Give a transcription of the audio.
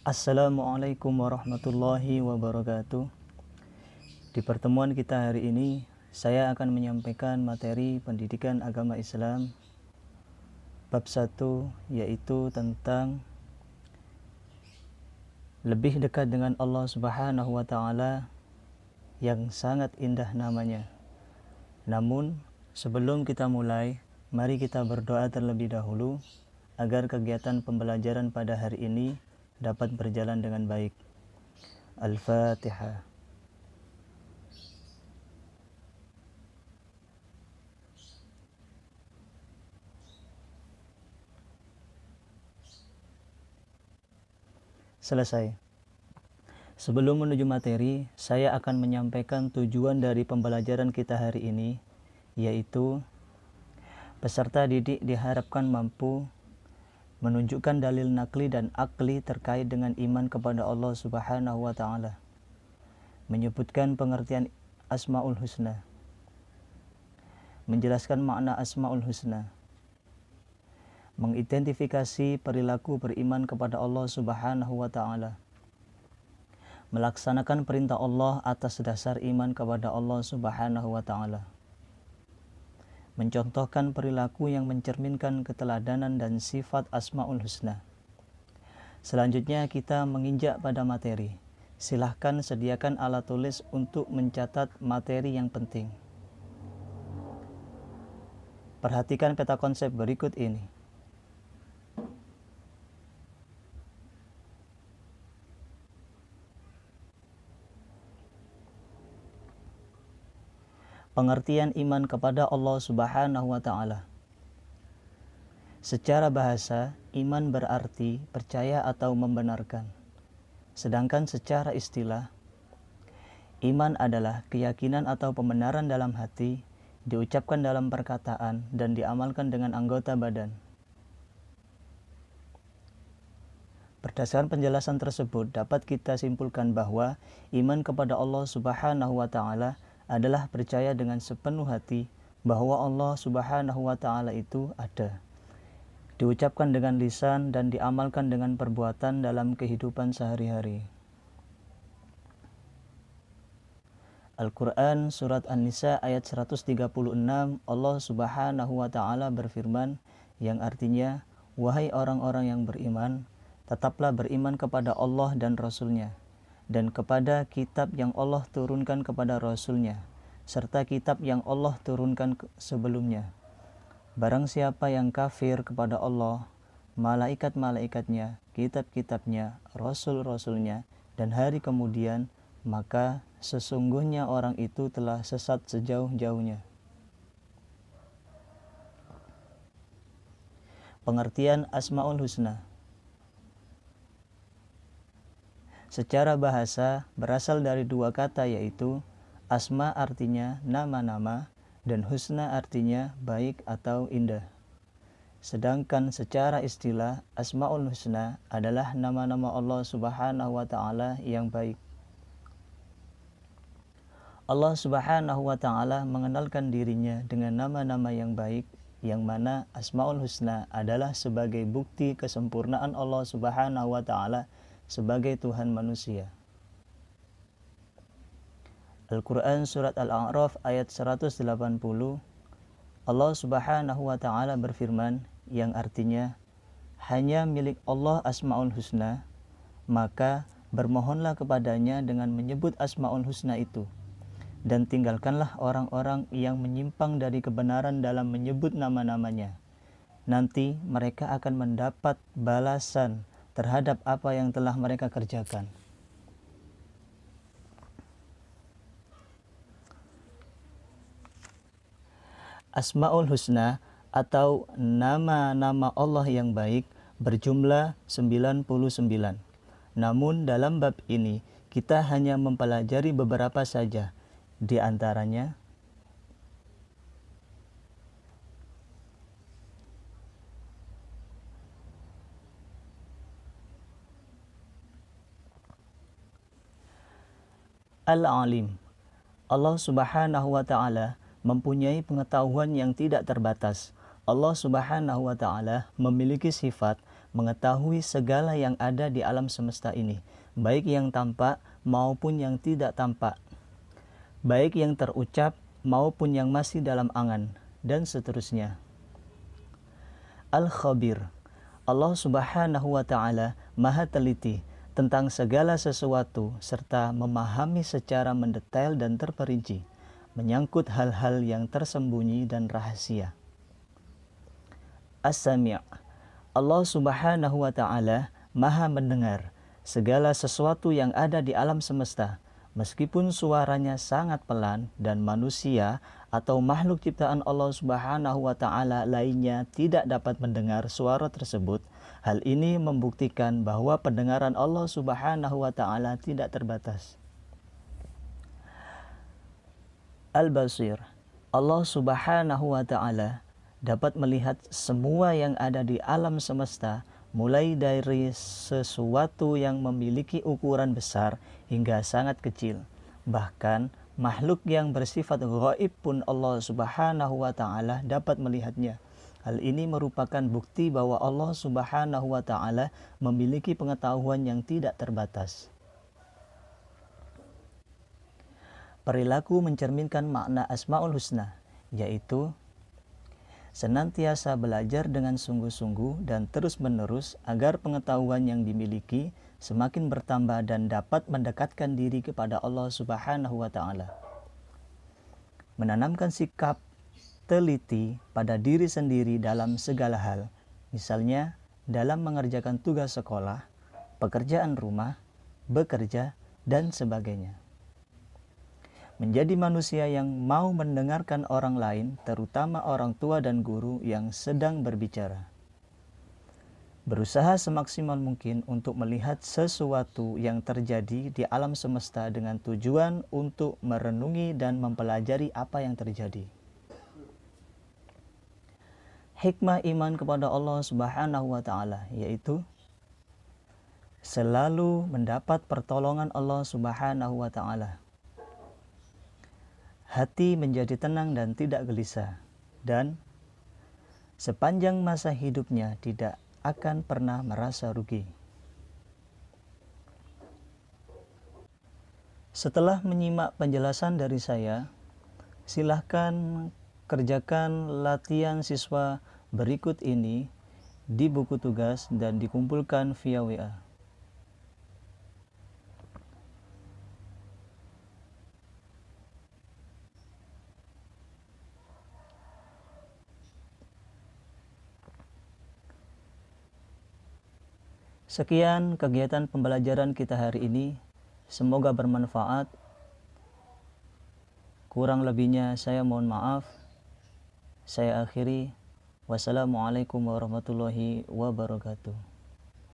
Assalamualaikum warahmatullahi wabarakatuh. Di pertemuan kita hari ini, saya akan menyampaikan materi pendidikan agama Islam bab 1, yaitu tentang lebih dekat dengan Allah Subhanahu wa taala yang sangat indah namanya. Namun, sebelum kita mulai, mari kita berdoa terlebih dahulu agar kegiatan pembelajaran pada hari ini dapat berjalan dengan baik. Al-Fatihah. Selesai. Sebelum menuju materi, saya akan menyampaikan tujuan dari pembelajaran kita hari ini, yaitu peserta didik diharapkan mampu menunjukkan dalil nakli dan akli terkait dengan iman kepada Allah Subhanahu wa taala, menyebutkan pengertian Asmaul Husna, menjelaskan makna Asmaul Husna, mengidentifikasi perilaku beriman kepada Allah Subhanahu wa taala, melaksanakan perintah Allah atas dasar iman kepada Allah Subhanahu wa taala, mencontohkan perilaku yang mencerminkan keteladanan dan sifat Asmaul Husna. Selanjutnya kita menginjak pada materi. Silahkan sediakan alat tulis untuk mencatat materi yang penting. Perhatikan peta konsep berikut ini. Pengertian iman kepada Allah Subhanahu wa taala. Secara bahasa, iman berarti percaya atau membenarkan. Sedangkan secara istilah, iman adalah keyakinan atau pembenaran dalam hati, diucapkan dalam perkataan dan diamalkan dengan anggota badan. Berdasarkan penjelasan tersebut, dapat kita simpulkan bahwa iman kepada Allah Subhanahu wa taala adalah percaya dengan sepenuh hati bahwa Allah Subhanahu wa taala itu ada. Diucapkan dengan lisan dan diamalkan dengan perbuatan dalam kehidupan sehari-hari. Al-Quran Surat An-Nisa ayat 136, Allah Subhanahu wa taala berfirman, yang artinya, wahai orang-orang yang beriman, tetaplah beriman kepada Allah dan Rasul-Nya, dan kepada kitab yang Allah turunkan kepada Rasul-Nya, serta kitab yang Allah turunkan sebelumnya. Barang siapa yang kafir kepada Allah, malaikat-malaikatnya, kitab-kitabnya, rasul-rasulnya, dan hari kemudian, maka sesungguhnya orang itu telah sesat sejauh-jauhnya. Pengertian Asmaul Husna. Secara bahasa berasal dari dua kata, yaitu asma artinya nama-nama dan husna artinya baik atau indah. Sedangkan secara istilah, Asmaul Husna adalah nama-nama Allah Subhanahu wa taala yang baik. Allah Subhanahu wa taala mengenalkan dirinya dengan nama-nama yang baik, yang mana Asmaul Husna adalah sebagai bukti kesempurnaan Allah Subhanahu wa taala sebagai Tuhan manusia. Al-Quran Surat Al-A'raf ayat 180, Allah Subhanahu wa ta'ala berfirman, yang artinya, hanya milik Allah Asmaul Husna, maka bermohonlah kepadanya dengan menyebut Asmaul Husna itu, dan tinggalkanlah orang-orang yang menyimpang dari kebenaran dalam menyebut nama-namanya. Nanti mereka akan mendapat balasan terhadap apa yang telah mereka kerjakan. Asmaul Husna atau nama-nama Allah yang baik berjumlah 99. Namun dalam bab ini kita hanya mempelajari beberapa saja. Di antaranya Al-Alim. Allah Subhanahu wa ta'ala mempunyai pengetahuan yang tidak terbatas. Allah Subhanahu wa ta'ala memiliki sifat mengetahui segala yang ada di alam semesta ini, baik yang tampak maupun yang tidak tampak, baik yang terucap maupun yang masih dalam angan, dan seterusnya. Al-Khabir, Allah Subhanahu wa Ta'ala Maha Teliti tentang segala sesuatu serta memahami secara mendetail dan terperinci menyangkut hal-hal yang tersembunyi dan rahasia. As-Sami', Allah Subhanahu wa Ta'ala Maha mendengar segala sesuatu yang ada di alam semesta, meskipun suaranya sangat pelan dan manusia atau makhluk ciptaan Allah Subhanahu wa Ta'ala lainnya tidak dapat mendengar suara tersebut. Hal ini membuktikan bahwa pendengaran Allah Subhanahu wa Ta'ala tidak terbatas. Al-Basir, Allah Subhanahu wa Ta'ala dapat melihat semua yang ada di alam semesta, mulai dari sesuatu yang memiliki ukuran besar hingga sangat kecil. Bahkan makhluk yang bersifat gaib pun Allah Subhanahu wa Ta'ala dapat melihatnya. Hal ini merupakan bukti bahwa Allah Subhanahu wa Ta'ala memiliki pengetahuan yang tidak terbatas. Perilaku mencerminkan makna Asmaul Husna, yaitu senantiasa belajar dengan sungguh-sungguh dan terus-menerus agar pengetahuan yang dimiliki semakin bertambah dan dapat mendekatkan diri kepada Allah Subhanahu wa Ta'ala. Menanamkan sikap teliti pada diri sendiri dalam segala hal, misalnya dalam mengerjakan tugas sekolah, pekerjaan rumah, bekerja, dan sebagainya. Menjadi manusia yang mau mendengarkan orang lain, terutama orang tua dan guru yang sedang berbicara. Berusaha semaksimal mungkin untuk melihat sesuatu yang terjadi di alam semesta dengan tujuan untuk merenungi dan mempelajari apa yang terjadi. Hikmah iman kepada Allah Subhanahu wa Ta'ala, yaitu selalu mendapat pertolongan Allah Subhanahu wa Ta'ala. Hati menjadi tenang dan tidak gelisah, dan sepanjang masa hidupnya tidak akan pernah merasa rugi. Setelah menyimak penjelasan dari saya, silahkan kerjakan latihan siswa berikut ini di buku tugas dan dikumpulkan via WA. Sekian kegiatan pembelajaran kita hari ini. Semoga bermanfaat. Kurang lebihnya saya mohon maaf. Saya akhiri. Wassalamualaikum warahmatullahi wabarakatuh.